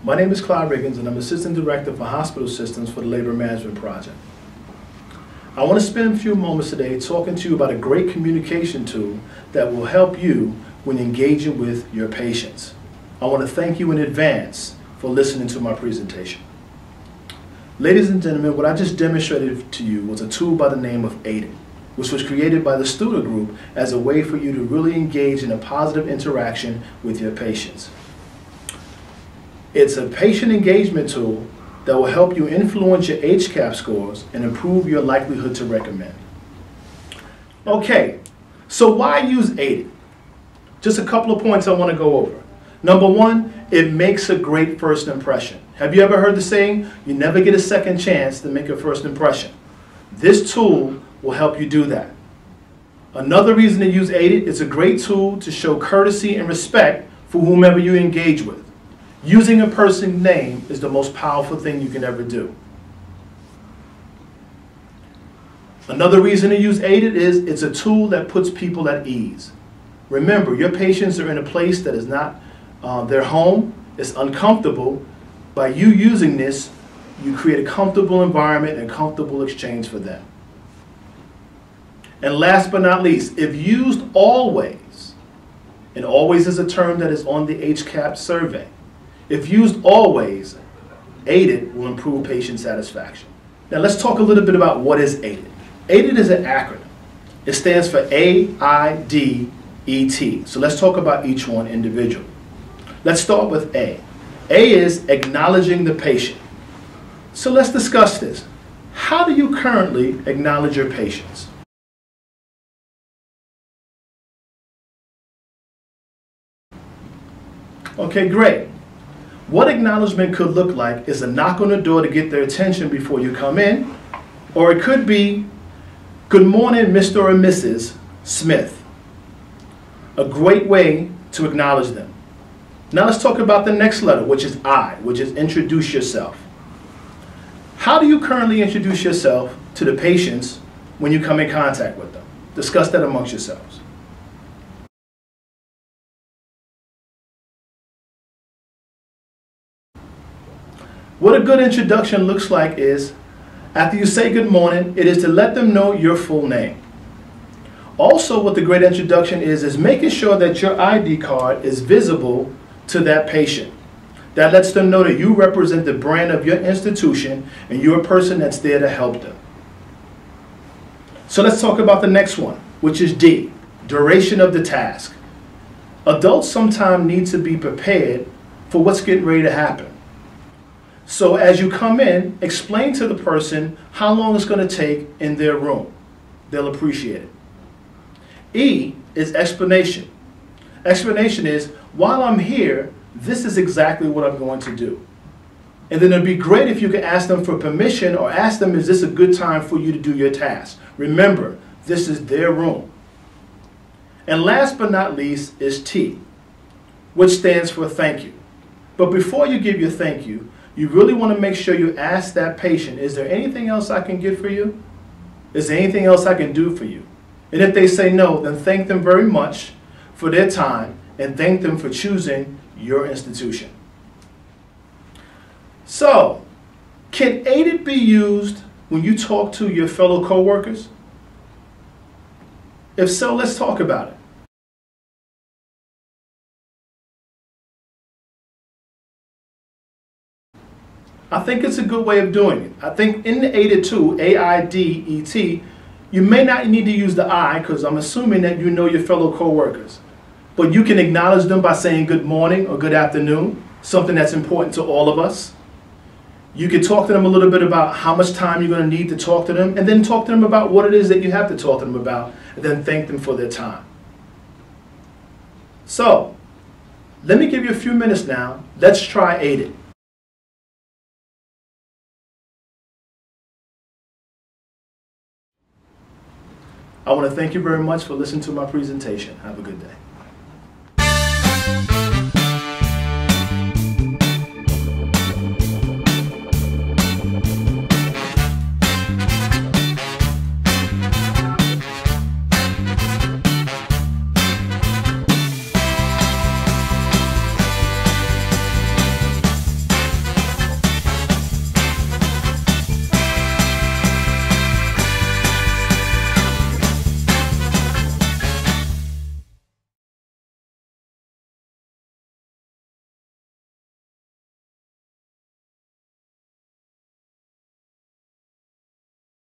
My name is Clyde Riggins, and I'm Assistant Director for Hospital Systems for the Labor Management Project. I want to spend a few moments today talking to you about a great communication tool that will help you when engaging with your patients. I want to thank you in advance for listening to my presentation. Ladies and gentlemen, what I just demonstrated to you was a tool by the name of AIDET, which was created by the Studer Group as a way for you to really engage in a positive interaction with your patients. It's a patient engagement tool that will help you influence your HCAHPS scores and improve your likelihood to recommend. Okay, so why use AIDET? Just a couple of points I want to go over. Number one, it makes a great first impression. Have you ever heard the saying, you never get a second chance to make a first impression? This tool will help you do that. Another reason to use AIDET, it's a great tool to show courtesy and respect for whomever you engage with. Using a person's name is the most powerful thing you can ever do. Another reason to use AIDET is it's a tool that puts people at ease. Remember, your patients are in a place that is not their home, it's uncomfortable. By you using this, you create a comfortable environment and comfortable exchange for them. And last but not least, if used always, and always is a term that is on the HCAHPS survey, if used always, AIDET will improve patient satisfaction. Now let's talk a little bit about what is AIDET. AIDET is an acronym. It stands for AIDET. So let's talk about each one individually. Let's start with A. A is acknowledging the patient. So let's discuss this. How do you currently acknowledge your patients? Okay, great. What acknowledgement could look like is a knock on the door to get their attention before you come in, or it could be, good morning, Mr. or Mrs. Smith. A great way to acknowledge them. Now let's talk about the next letter, which is I, which is introduce yourself. How do you currently introduce yourself to the patients when you come in contact with them? Discuss that amongst yourselves. What a good introduction looks like is, after you say good morning, it is to let them know your full name. Also, what the great introduction is making sure that your ID card is visible to that patient. That lets them know that you represent the brand of your institution and you're a person that's there to help them. So let's talk about the next one, which is D, duration of the task. Adults sometimes need to be prepared for what's getting ready to happen. So as you come in, explain to the person how long it's going to take in their room. They'll appreciate it. E is explanation. Explanation is, while I'm here, this is exactly what I'm going to do. And then it'd be great if you could ask them for permission or ask them, is this a good time for you to do your task? Remember, this is their room. And last but not least is T, which stands for thank you. But before you give your thank you, you really want to make sure you ask that patient, is there anything else I can get for you? Is there anything else I can do for you? And if they say no, then thank them very much for their time and thank them for choosing your institution. So, can AIDET be used when you talk to your fellow coworkers? If so, let's talk about it. I think it's a good way of doing it. I think in the AIDET tool, AIDET, you may not need to use the I because I'm assuming that you know your fellow coworkers. But you can acknowledge them by saying good morning or good afternoon, something that's important to all of us. You can talk to them a little bit about how much time you're going to need to talk to them, and then talk to them about what it is that you have to talk to them about, and then thank them for their time. So, let me give you a few minutes now. Let's try AIDET. I want to thank you very much for listening to my presentation. Have a good day.